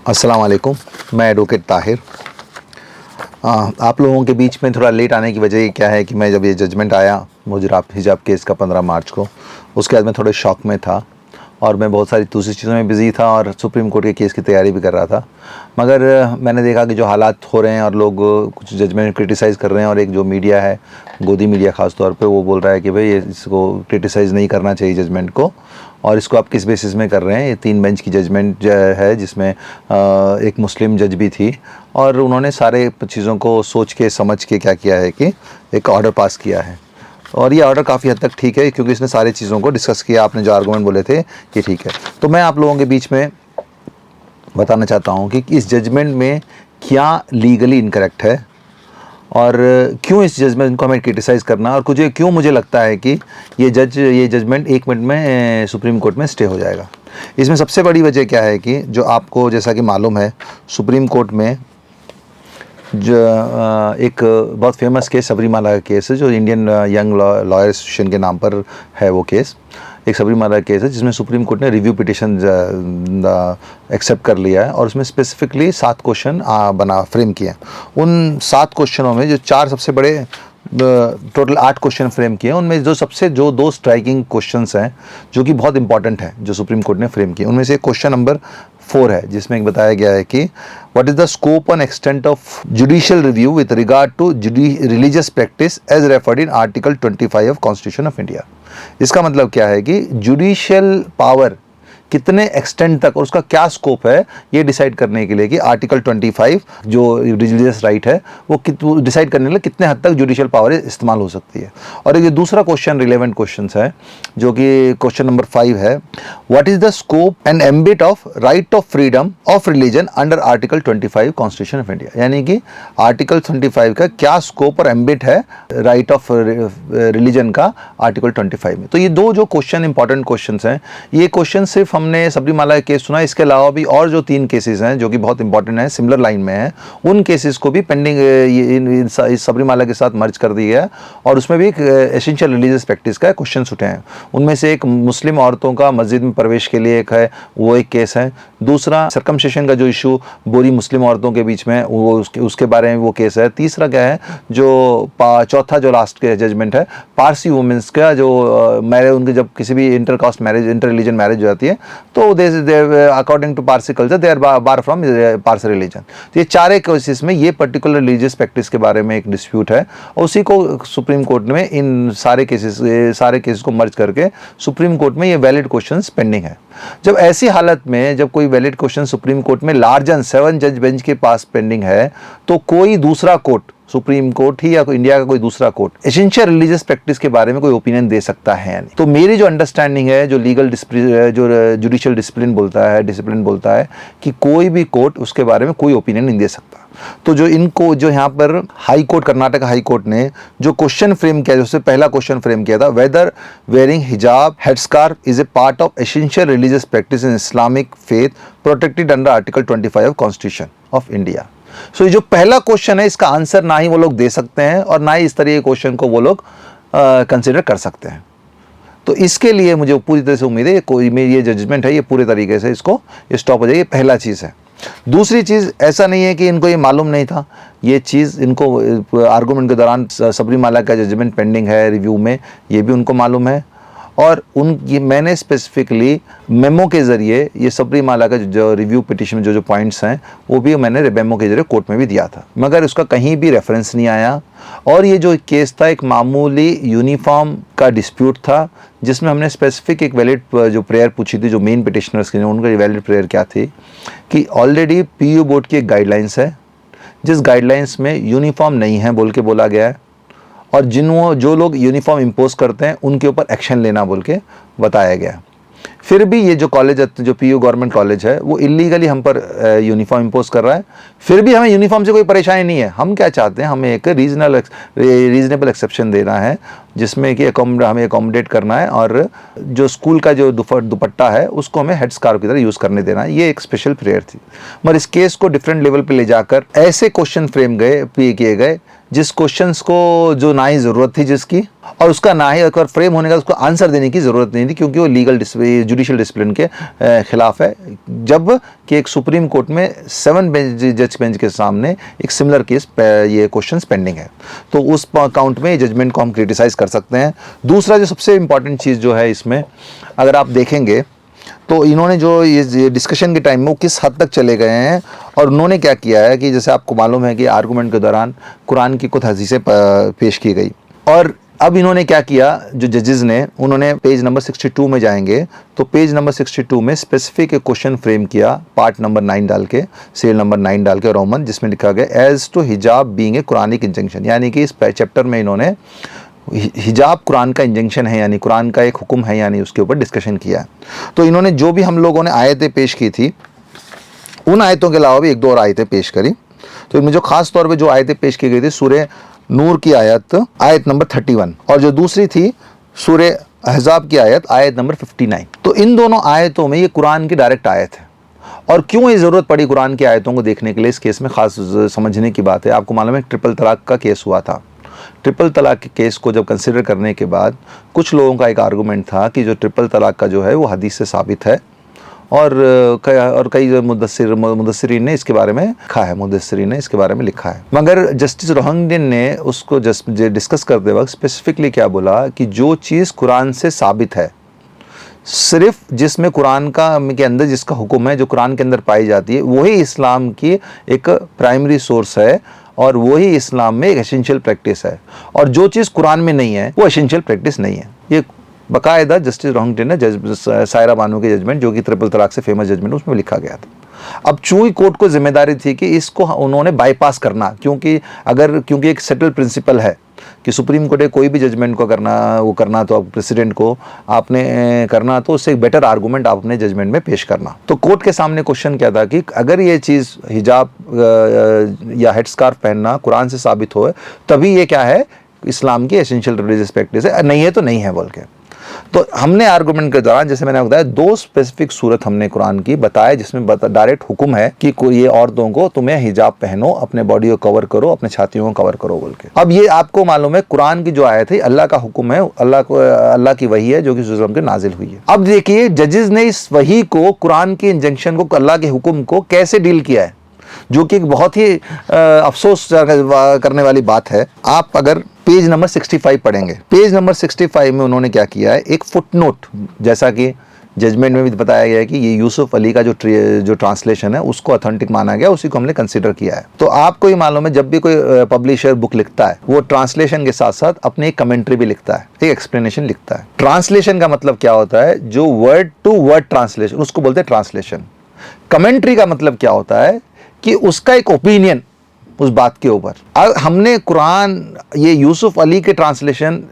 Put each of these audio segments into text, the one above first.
अस्सलाम वालेकुम। मैं एडवोकेट ताहिर। आप लोगों के बीच में थोड़ा लेट आने की वजह ये क्या है कि मैं जब ये जजमेंट आया मुजराब हिजाब केस का 15 मार्च को, उसके बाद मैं थोड़े शॉक में था और मैं बहुत सारी दूसरी चीज़ों में बिज़ी था और सुप्रीम कोर्ट के केस की तैयारी भी कर रहा था। मगर मैंने देखा कि जो हालात हो रहे हैं और लोग कुछ जजमेंट क्रिटिसाइज़ कर रहे हैं और एक जो मीडिया है, गोदी मीडिया ख़ास तौर पे, वो बोल रहा है कि भाई इसको क्रिटिसाइज़ नहीं करना चाहिए जजमेंट को, और इसको आप किस बेसिस में कर रहे हैं। ये 3 बेंच की जजमेंट है जिसमें एक मुस्लिम जज भी थी और उन्होंने सारे चीज़ों को सोच के समझ के क्या किया है कि एक ऑर्डर पास किया है और ये ऑर्डर काफ़ी हद तक ठीक है क्योंकि इसने सारी चीज़ों को डिस्कस किया। आपने जो आर्गूमेंट बोले थे ये ठीक है। तो मैं आप लोगों के बीच में बताना चाहता हूँ कि इस जजमेंट में क्या लीगली इनकरेक्ट है और क्यों इस जजमेंट को हमें क्रिटिसाइज़ करना, और कुछ क्यों मुझे लगता है कि ये जजमेंट 1 मिनट में सुप्रीम कोर्ट में स्टे हो जाएगा। इसमें सबसे बड़ी वजह क्या है कि जो आपको जैसा कि मालूम है, सुप्रीम कोर्ट में जो एक बहुत फेमस केस सबरीमाला का केस है, जो इंडियन यंग लॉयर एसोसिएशन के नाम पर है वो केस। एक सबरीमाला केस है जिसमें सुप्रीम कोर्ट ने रिव्यू पिटिशन एक्सेप्ट कर लिया है और उसमें स्पेसिफिकली 7 क्वेश्चन फ्रेम किए। उन 7 क्वेश्चनों में जो 4 सबसे बड़े, टोटल 8 क्वेश्चन फ्रेम किए, उनमें जो 2 स्ट्राइकिंग क्वेश्चंस हैं जो कि बहुत इंपॉर्टेंट है जो सुप्रीम कोर्ट ने फ्रेम किए, उनमें से क्वेश्चन नंबर 4 है जिसमें बताया गया है कि what is the scope and extent of judicial review with regard to religious practice as referred in article 25 of constitution of India. इसका मतलब क्या है कि जुडिशियल पावर कितने एक्सटेंट तक और उसका क्या स्कोप है, ये डिसाइड करने के लिए कि आर्टिकल 25 जो रिलीजियस राइट है वो डिसाइड करने के लिए कितने हद तक जुडिशियल पावर इस्तेमाल हो सकती है। और ये दूसरा क्वेश्चन रिलेवेंट क्वेश्चन है जो कि क्वेश्चन नंबर 5 है, what is the scope and ambit of right of freedom of religion under article 25 constitution of India. यानी कि आर्टिकल 25 का क्या स्कोप और एम्बिट है राइट ऑफ रिलीजन का आर्टिकल 25 में। तो ये 2 जो क्वेश्चन इंपॉर्टेंट क्वेश्चन हैं, ये क्वेश्चन सिर्फ हमने सबरीमाला केस सुना, इसके अलावा भी और जो 3 केसेस हैं जो कि बहुत इंपॉर्टेंट हैं, सिमिलर लाइन में हैं, उन केसेस को भी पेंडिंग इस सबरीमाला के साथ मर्ज कर दिया है और उसमें भी एक एसेंशियल रिलीजियस प्रैक्टिस का क्वेश्चन उठे हैं। उनमें से एक मुस्लिम औरतों का मस्जिद में प्रवेश के लिए एक है, वो एक केस है। दूसरा सर्कमसिशन का जो इशू बोरी मुस्लिम औरतों के बीच में, वो उसके बारे में वो केस है। तीसरा क्या है, जो चौथा जो लास्ट के जजमेंट है, पारसी वुमेंस का जो मैरिज, उनके जब किसी भी intercaste marriage, inter religion marriage हो जाती है तो according to Parsi culture they are bar from Parsi religion. तो ये 4 केसेस में ये पर्टिकुलर रिलीजियस प्रैक्टिस के बारे में एक डिस्प्यूट है और उसी को सुप्रीम कोर्ट में इन सारे केसेस को मर्ज करके सुप्रीम कोर्ट में ये वैलिड क्वेश्चंस पेंडिंग है। जब ऐसी हालत में जब कोई वैलिड क्वेश्चन सुप्रीम कोर्ट में लार्जर 7 जज बेंच के पास पेंडिंग है, तो कोई दूसरा कोर्ट, सुप्रीम कोर्ट ही या इंडिया का कोई दूसरा कोर्ट, एसेंशियल रिलीजियस प्रैक्टिस के बारे में कोई ओपिनियन दे सकता है नहीं। तो मेरी जो अंडरस्टैंडिंग है, जो लीगल जो जुडिशियल डिसिप्लिन बोलता है कि कोई भी कोर्ट उसके बारे में कोई ओपिनियन नहीं दे सकता। तो जो यहाँ पर high court, Karnataka high court ने जो क्वेश्चन फ्रेम किया, जो पहला क्वेश्चन फ्रेम किया था, whether wearing hijab headscarf is a part of essential religious practice in Islamic faith protected under article 25 of constitution of India. So ये जो पहला क्वेश्चन है, इसका आंसर ना ही वो लोग दे सकते हैं और ना ही इस तरह के क्वेश्चन को वो लोग कंसिडर कर सकते हैं। तो इसके लिए मुझे पूरी तरह से उम्मीद है कोई मेरी ये जजमेंट है, ये पूरे तरीके से इसको स्टॉप हो जाएगी। पहला चीज़ है। दूसरी चीज़, ऐसा नहीं है कि इनको ये मालूम नहीं था, ये चीज़ इनको आर्गूमेंट के दौरान सबरीमाला का जजमेंट पेंडिंग है रिव्यू में, ये भी उनको मालूम है और मैंने स्पेसिफिकली मेमो के ज़रिए ये सबरीमाला का जो रिव्यू पिटिशन में जो पॉइंट्स हैं वो भी मैंने मेमो के ज़रिए कोर्ट में भी दिया था, मगर उसका कहीं भी रेफरेंस नहीं आया। और ये जो केस था एक मामूली यूनिफॉर्म का डिस्प्यूट था जिसमें हमने स्पेसिफिक एक वैलिड जो प्रेयर पूछी थी, जो मेन पिटिशनर्स की, उनका वैलिड प्रेयर क्या थी कि ऑलरेडी पीयू बोर्ड की एक गाइडलाइंस है जिस गाइडलाइंस में यूनिफॉर्म नहीं है बोल के बोला गया है और जो लोग यूनिफॉर्म इम्पोज करते हैं उनके ऊपर एक्शन लेना बोल के बताया गया। फिर भी ये जो कॉलेज, जो पीयू गवर्नमेंट कॉलेज है, वो इलीगली हम पर यूनिफॉर्म इम्पोज कर रहा है। फिर भी हमें यूनिफॉर्म से कोई परेशानी नहीं है। हम क्या चाहते हैं, हमें एक रीजनेबल एक्सेप्शन देना है जिसमें कि हमें अकोमोडेट करना है और जो स्कूल का जो दुपट्टा है उसको हमें हेड स्कार्फ की तरह यूज़ करने देना है। ये एक स्पेशल प्रेयर थी। मगर इस केस को डिफरेंट लेवल पे ले जाकर ऐसे क्वेश्चन फ्रेम किए गए जिस क्वेश्चंस को जो ना ही ज़रूरत थी जिसकी, और उसका ना ही एक बार फ्रेम होने का उसको आंसर देने की ज़रूरत नहीं थी, क्योंकि वो लीगल जुडिशियल डिसिप्लिन के खिलाफ है। जब कि एक सुप्रीम कोर्ट में 7 जज बेंच के सामने एक सिमिलर केस ये क्वेश्चंस पेंडिंग है, तो उस अकाउंट में जजमेंट को हम क्रिटिसाइज़ कर सकते हैं। दूसरा जो सबसे इम्पॉर्टेंट चीज़ जो है इसमें, अगर आप देखेंगे तो इन्होंने जो ये डिस्कशन के टाइम में वो किस हद तक चले गए हैं, और उन्होंने क्या किया है कि जैसे आपको मालूम है कि आर्गूमेंट के दौरान कुरान की कुछ हदीसें पेश की गई, और अब इन्होंने क्या किया, जो जजेस ने, उन्होंने पेज नंबर 62 में जाएंगे तो पेज नंबर 62 में स्पेसिफिक एक क्वेश्चन फ्रेम किया, पार्ट नंबर 9 डाल के, सीरियल नंबर 9 डाल के रोमन, जिसमें लिखा गया एज टू हिजाब बीइंग ए कुरानिक इंजंक्शन, यानी कि इस चैप्टर में इन्होंने हिजाब कुरान का इंजंक्शन है, यानी कुरान का एक हुक्म है, यानी उसके ऊपर डिस्कशन किया है। तो इन्होंने जो भी हम लोगों ने आयतें पेश की थी, उन आयतों के अलावा भी एक दो और आयतें पेश करी। तो इनमें जो खास तौर पे जो आयतें पेश की गई थी, सूरह नूर की आयत नंबर 31, और जो दूसरी थी सूरह अहज़ाब की आयत नंबर 59। तो इन दोनों आयतों में ये कुरान की डायरेक्ट आयत है। और क्यों ये ज़रूरत पड़ी कुरान की आयतों को देखने के लिए, इस केस में ख़ास समझने की बात है। आपको मालूम है ट्रिपल तलाक का केस हुआ था। ट्रिपल तलाक के केस को जब कंसिडर करने के बाद कुछ लोगों का एक आर्गूमेंट था कि जो ट्रिपल तलाक का जो है वो हदीस से साबित है, और कई मुदस्सिरीन ने इसके बारे में लिखा है, मुदस्सिरीन ने इसके बारे में लिखा है। मगर जस्टिस रोहिंग्टन ने उसको डिस्कस करते वक्त स्पेसिफिकली क्या बोला कि जो चीज़ कुरान से साबित है, सिर्फ जिसमें कुरान के अंदर जिसका हुक्म है, जो कुरान के अंदर पाई जाती है, वही इस्लाम की एक प्राइमरी सोर्स है, और वही इस्लाम में एक एसेंशियल प्रैक्टिस है। और जो चीज़ कुरान में नहीं है वो एसेंशियल प्रैक्टिस नहीं है। ये बाकायदा जस्टिस रोहिंग्टन ने सायरा बानो की जजमेंट, जो कि ट्रिपल तलाक से फेमस जजमेंट, उसमें लिखा गया था। अब चूंकि कोर्ट को जिम्मेदारी थी कि इसको उन्होंने बाईपास करना, क्योंकि एक सेटल प्रिंसिपल है कि सुप्रीम कोर्ट कोई भी जजमेंट को करना तो प्रेसिडेंट को आपने करना, तो उससे एक बेटर आर्गूमेंट आप अपने जजमेंट में पेश करना। तो कोर्ट के सामने क्वेश्चन क्या था कि अगर ये चीज़ हिजाब या हेडस्कार्फ पहनना कुरान से साबित हो, तभी ये क्या है, इस्लाम की एसेंशियल रिलीजियस प्रैक्टिस है, नहीं है तो नहीं है बोल के। तो हमने आर्गुमेंट के दौरान, जैसे मैंने बताया, 2 स्पेसिफिक सूरत हमने कुरान की बताया जिसमें डायरेक्ट हुक्म है कि ये औरतों को तुम्हें हिजाब पहनो, अपने बॉडी को कवर करो, अपने छातियों को कवर करो बोल के। अब ये आपको मालूम है कुरान की जो आयत है अल्लाह का हुक्म है, अल्लाह की वही है जो कि के नाजिल हुई है। अब देखिए जजेस ने इस वही को, कुरान के इंजंक्शन को, अल्लाह के हुक्म को कैसे डील किया है, जो कि एक बहुत ही अफसोस करने वाली बात है। आप अगर पेज नंबर 65 पढ़ेंगे, पेज नंबर 65 में उन्होंने क्या किया है, एक फुटनोट, जैसा कि जजमेंट में भी बताया गया है कि ये यूसुफ अली का जो ट्रांसलेशन है उसको ऑथेंटिक माना गया, उसी को हमने कंसीडर किया है। तो आपको ही मालूम है जब भी कोई पब्लिशर बुक लिखता है, वो ट्रांसलेशन के साथ साथ अपनी एक कमेंट्री भी लिखता है, एक एक्सप्लेनेशन लिखता है। ट्रांसलेशन का मतलब क्या होता है, जो वर्ड टू वर्ड ट्रांसलेशन, उसको बोलते हैं ट्रांसलेशन। कमेंट्री का मतलब क्या होता है कि उसका एक ओपिनियन उस बात के ऊपर। हमने कुरान, ये यूसुफ अली के ट्रांसलेशन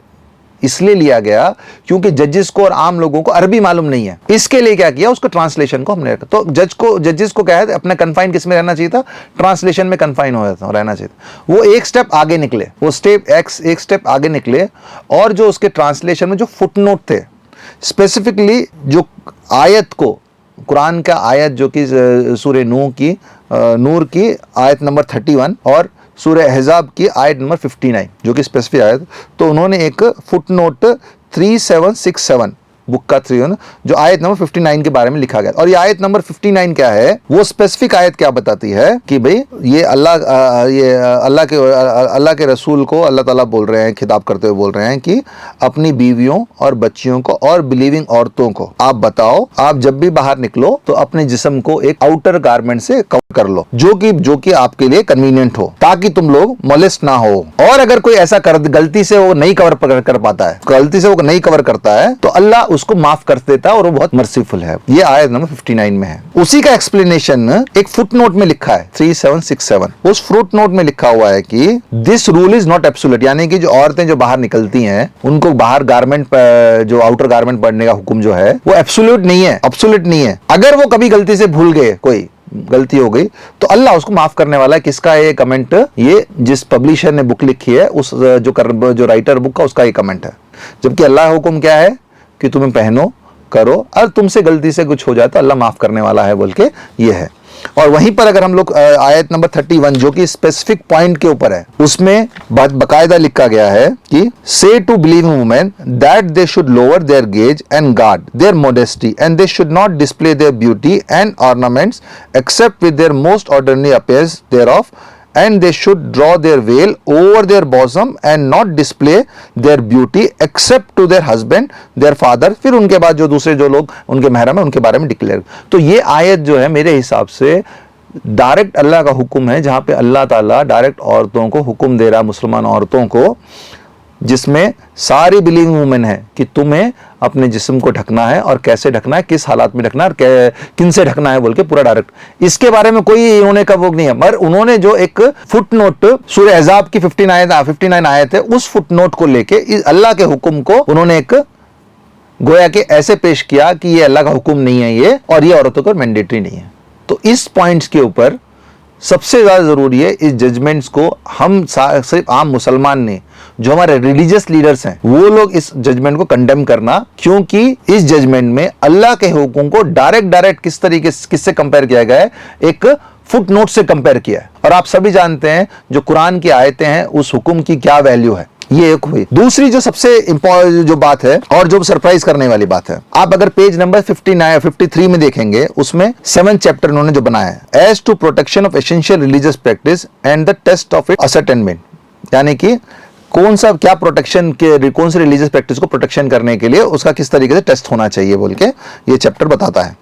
इसलिए लिया गया क्योंकि जजेस को और आम लोगों को अरबी मालूम नहीं है, इसके लिए क्या किया, उसको ट्रांसलेशन को हमने रखा। तो जजेस को क्या है, अपना कन्फाइन किस में रहना चाहिए था, ट्रांसलेशन में कन्फाइन रहना चाहिए था। वो एक स्टेप आगे निकले, एक स्टेप आगे निकले, और जो उसके ट्रांसलेशन में जो फुटनोट थे, स्पेसिफिकली जो आयत को, कुरान का आयत जो कि सूरह नूर की आयत नंबर 31 और सूरह अहज़ाब की आयत नंबर 59 जो कि स्पेसिफिक आयत, तो उन्होंने एक फुटनोट 3767 बुक का 3 जो आयत नंबर 59 के बारे में लिखा गया। और ये आयत नंबर 59 क्या है, वो स्पेसिफिक आयत क्या बताती है कि भाई ये अल्लाह के रसूल को अल्लाह ताला बोल रहे हैं, खिताब करते हुए बोल रहे हैं कि अपनी बीवियों और बच्चियों को और बिलीविंग औरतों को आप बताओ, आप जब भी बाहर निकलो तो अपने जिस्म को एक आउटर गारमेंट से कवर कर लो जो कि आपके लिए कन्वीनियंट हो, ताकि तुम लोग मोलेस्ट ना हो। और अगर कोई ऐसा गलती से वो नहीं कवर कर पाता है, गलती से वो नहीं कवर करता है, तो अल्लाह उसको माफ कर देता है और वो बहुत मर्सीफुल है। ये आयत नंबर 59 में है। उसी का एक्सप्लेनेशन एक फुटनोट में लिखा है 3767। उस फुटनोट में लिखा हुआ है कि this rule is not absolute, यानी कि जो औरतें जो बाहर निकलती हैं उनको बाहर गारमेंट, जो आउटर गारमेंट पहनने का हुक्म जो है वो एब्सोल्यूट नहीं है, एब्सोल्यूट नहीं है। अगर वो कभी गलती से भूल गए, कोई गलती हो गई, तो अल्लाह उसको माफ करने वाला है। किसका ये कमेंट, ये जिस पब्लिशर ने बुक लिखी है उस जो राइटर बुक का, उसका ये कमेंट है। जबकि अल्लाह का हुक्म क्या है कि तुम्हें पहनो, करो, और तुमसे गलती से कुछ हो जाए तो अल्लाह माफ करने वाला है बोल के ये है। और वहीं पर अगर हम लोग आयत नंबर 31 जो कि स्पेसिफिक पॉइंट के ऊपर है, उसमें बाकायदा लिखा गया है कि say to believing women that they should lower their gaze and guard their modesty and they should not display their beauty and ornaments except with their most ordinary appearance thereof, and they should draw their veil over their bosom and not display their beauty except to their husband, their father। फिर उनके बाद जो दूसरे जो लोग उनके महरम है उनके बारे में डिक्लेयर। तो ये आयत जो है मेरे हिसाब से डायरेक्ट अल्लाह का हुक्म है, जहाँ पे अल्लाह ताला डायरेक्ट औरतों को हुक्म दे रहा है, मुसलमान औरतों को, जिसमें सारी बिलीविंग वुमेन है कि तुम्हें अपने जिस्म को ढकना है और कैसे ढकना है, किस हालात में ढकना है और किन से ढकना है बोल के पूरा डायरेक्ट। इसके बारे में कोई इन्होंने का वो नहीं है, मगर उन्होंने जो एक फुट नोट सूरह अहज़ाब की 59 आयत है, उस फुट नोट को लेके इस अल्लाह के हुक्म को उन्होंने एक गोया के ऐसे पेश किया कि ये अल्लाह का हुक्म नहीं है ये, और ये औरतों को मैंडेटरी नहीं है। तो इस पॉइंट्स के ऊपर सबसे ज्यादा जरूरी है इस जजमेंट्स को हम सिर्फ आम मुसलमान ने, जो हमारे रिलीजियस लीडर्स हैं, वो लोग इस जजमेंट को कंडेम करना, क्योंकि इस जजमेंट में अल्लाह के हुक्म को डायरेक्ट किस तरीके से किससे कंपेयर किया गया है, एक फुट नोट से कंपेयर किया है। और आप सभी जानते हैं जो कुरान की आयतें हैं उस हुक्म की क्या वैल्यू है। ये एक हुई। दूसरी जो सबसे इंपॉर्टेंट जो बात है और जो सरप्राइज करने वाली बात है, आप अगर पेज नंबर 53 में देखेंगे, उसमें 7th चैप्टर उन्होंने जो बनाया है, as to protection of essential religious practice and the test of it ascertainment, यानी कि कौन सा क्या प्रोटेक्शन के, कौन सी रिलीजियस प्रैक्टिस को प्रोटेक्शन करने के लिए उसका किस तरीके से टेस्ट होना चाहिए बोल के ये चैप्टर बताता है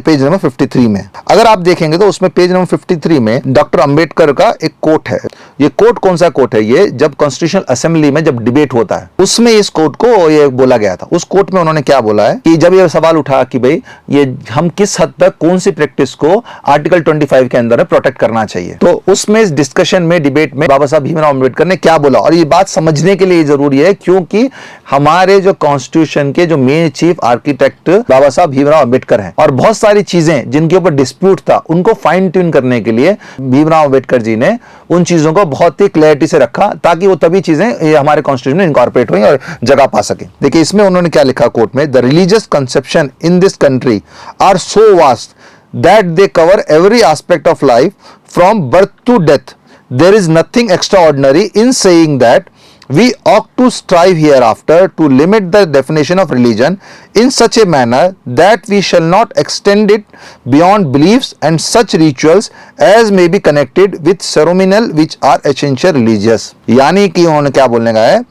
पेज नंबर 53 में। अगर आप देखेंगे तो उसमें पेज नंबर 53 में डॉक्टर अंबेडकर का एक कोट है। ये कोट कौन सा कोट है, ये जब कॉन्स्टिट्यूशनल असेंबली में जब डिबेट होता है उसमें इस कोट को ये बोला गया था। उस कोट में उन्होंने क्या बोला है कि जब ये सवाल उठा कि भाई ये हम किस हद तक कौन सी प्रैक्टिस को आर्टिकल 25 के अंदर प्रोटेक्ट करना चाहिए, तो उसमें इस डिस्कशन में, डिबेट में बाबा साहब भीमराव अंबेडकर ने क्या बोला। और ये बात समझने के लिए जरूरी है क्योंकि हमारे जो कॉन्स्टिट्यूशन के जो मेन चीफ आर्किटेक्ट बाबा साहब भीमराव अंबेडकर हैं, और बहुत सारी चीजें जिनके ऊपर डिस्प्यूट था उनको फाइन ट्यून करने के लिए भीमराव अंबेडकर जी ने उन चीजों को बहुत ही क्लैरिटी से रखा, ताकि वो तभी चीजें हमारे कॉन्स्टिट्यूशन में इनकॉर्पोरेट हुई और जगह पा सके। देखिए इसमें उन्होंने क्या लिखा कोर्ट में, the religious conception in this country are so vast that they cover every aspect of life from birth to death. There is nothing extraordinary in saying that we ought to strive hereafter to limit the definition of religion in such a manner that we shall not extend it beyond beliefs and such rituals as may be connected with ceremonial which are essential religious। यानी कि उन्होंने क्या बोलने का है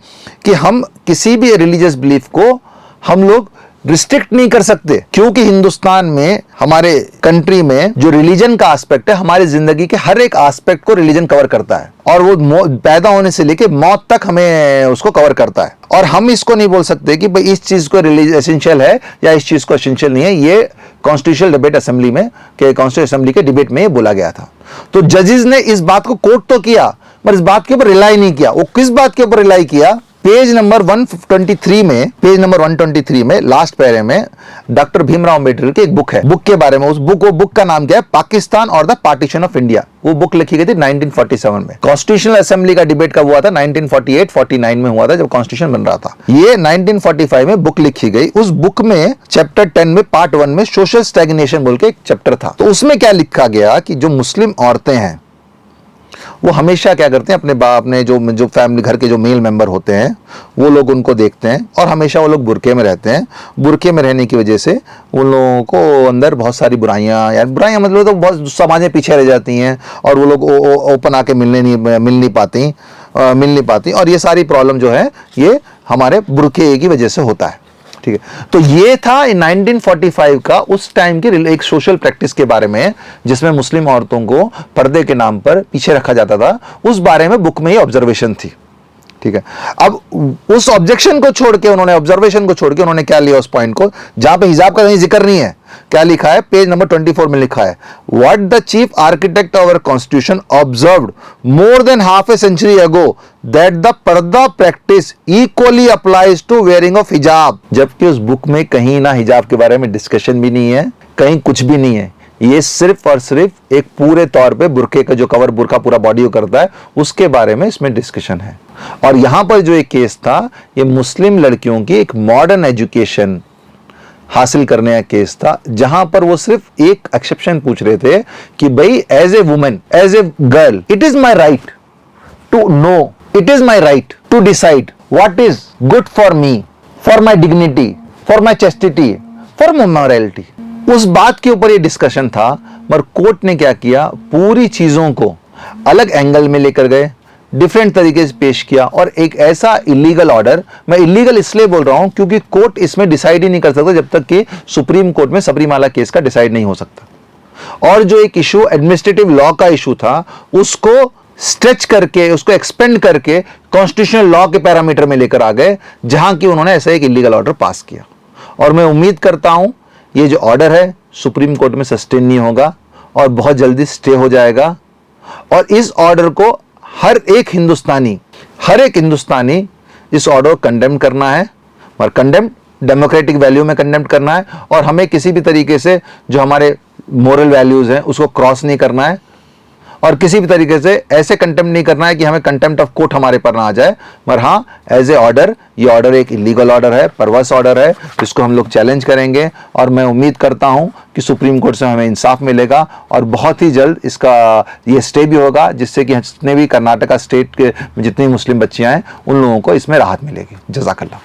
कि हम किसी भी रिलीजियस बिलीफ को हम लोग रिस्ट्रिक्ट नहीं कर सकते, क्योंकि हिंदुस्तान में, हमारे कंट्री में जो रिलीजन का एस्पेक्ट है, हमारी जिंदगी के हर एक एस्पेक्ट को रिलीजन कवर करता है, और वो पैदा होने से लेके मौत तक हमें उसको कवर करता है। और हम इसको नहीं बोल सकते कि भाई इस चीज को रिलीजन एसेंशियल है या इस चीज को एसेंशियल नहीं है। ये कॉन्स्टिट्यूशनल डिबेट असेंबली में, कॉन्स्टिट्यूशन असेंबली के डिबेट में ये बोला गया था। तो जजेस ने इस बात को कोट तो किया, पर इस बात के ऊपर रिलाई नहीं किया। वो किस बात के ऊपर रिलाई किया, पेज नंबर 123 में लास्ट पैरे में डॉक्टर भीमराव अंबेडकर की एक बुक है, बुक के बारे में, उस बुक का नाम क्या है, पाकिस्तान और द पार्टीशन ऑफ इंडिया। वो बुक लिखी गई थी 1947 में। कॉन्स्टिट्यूशनल असेंबली का डिबेट कब हुआ था, 1948-49 में हुआ था, जब कॉन्स्टिट्यूशन बन रहा था। ये 1945 में बुक लिखी गई। उस बुक में चैप्टर 10 में पार्ट 1 में सोशल स्टैग्नेशन बोल के एक चैप्टर था। तो उसमें क्या लिखा गया कि जो मुस्लिम औरतें हैं वो हमेशा क्या करते हैं, अपने बाप ने जो फैमिली घर के जो मेल मेंबर होते हैं वो लोग उनको देखते हैं, और हमेशा वो लोग बुरके में रहते हैं। बुरके में रहने की वजह से उन लोगों को अंदर बहुत सारी बुराइयां मतलब तो बहुत समाजें पीछे रह जाती हैं, और वो लोग ओपन आके मिल नहीं पाती, और ये सारी प्रॉब्लम जो है ये हमारे बुरके की वजह से होता है। ठीक है, तो ये था 1945 का उस टाइम की एक सोशल प्रैक्टिस के बारे में, जिसमें मुस्लिम औरतों को पर्दे के नाम पर पीछे रखा जाता था। उस बारे में बुक में ही ऑब्जर्वेशन थी। ठीक है, अब उस ऑब्जेक्शन को छोड़ के ऑब्जर्वेशन को छोड़ के उन्होंने क्या लिया, उस पॉइंट को जहां पे हिजाब का कहीं जिक्र नहीं है, क्या लिखा है, पेज नंबर 24 में लिखा है, what the chief architect of our constitution observed more than half a century ago that the purdah practice equally applies to wearing of hijab. जबकि उस बुक में कहीं ना हिजाब के बारे में डिस्कशन भी नहीं है, कहीं कुछ भी नहीं है। ये सिर्फ और सिर्फ एक पूरे तौर पे बुरके का जो कवर, बुरका पूरा बॉडी को करता है, उसके बारे में इसमें डिस्कशन है। और यहां पर जो एक केस था, ये मुस्लिम लड़कियों की एक मॉडर्न एजुकेशन हासिल करने का केस था, जहां पर वो सिर्फ एक एक्सेप्शन पूछ रहे थे कि भाई as a women, as a girl, it is my right to know, it is my right to decide what is good for me, for my dignity, for my chastity, for my morality. उस बात के ऊपर ये discussion था, मगर court ने क्या किया, पूरी चीजों को अलग एंगल में लेकर गए, डिफरेंट तरीके से पेश किया और एक ऐसा इलीगल ऑर्डर, मैं इलीगल इसलिए बोल रहा हूं क्योंकि कोर्ट इसमें डिसाइड ही नहीं कर सकता जब तक कि सुप्रीम कोर्ट में सबरीमाला केस का डिसाइड नहीं हो सकता। और जो एक इशू एडमिनिस्ट्रेटिव लॉ का इशू था, उसको स्ट्रेच करके, उसको एक्सपेंड करके कॉन्स्टिट्यूशनल लॉ के पैरामीटर में लेकर आ गए, जहां कि उन्होंने ऐसा एक इलीगल ऑर्डर पास किया। और मैं उम्मीद करता हूं ये जो ऑर्डर है सुप्रीम कोर्ट में सस्टेन नहीं होगा और बहुत जल्दी स्टे हो जाएगा। और इस ऑर्डर को हर एक हिंदुस्तानी इस ऑर्डर को कंडेम करना है, और कंडेम डेमोक्रेटिक वैल्यू में कंडेम करना है, और हमें किसी भी तरीके से जो हमारे मोरल वैल्यूज हैं उसको क्रॉस नहीं करना है, और किसी भी तरीके से ऐसे कंटेम्प्ट नहीं करना है कि हमें कंटेम्प्ट ऑफ कोर्ट हमारे पर ना आ जाए। मगर हाँ, एज ए ऑर्डर, ये ऑर्डर एक इलीगल ऑर्डर है, परवर्स ऑर्डर है, जिसको हम लोग चैलेंज करेंगे। और मैं उम्मीद करता हूं कि सुप्रीम कोर्ट से हमें इंसाफ मिलेगा और बहुत ही जल्द इसका ये स्टे भी होगा, जिससे कि जितने भी कर्नाटका स्टेट के जितनी मुस्लिम बच्चियां हैं उन लोगों को इसमें राहत मिलेगी। जज़ाकल्लाह।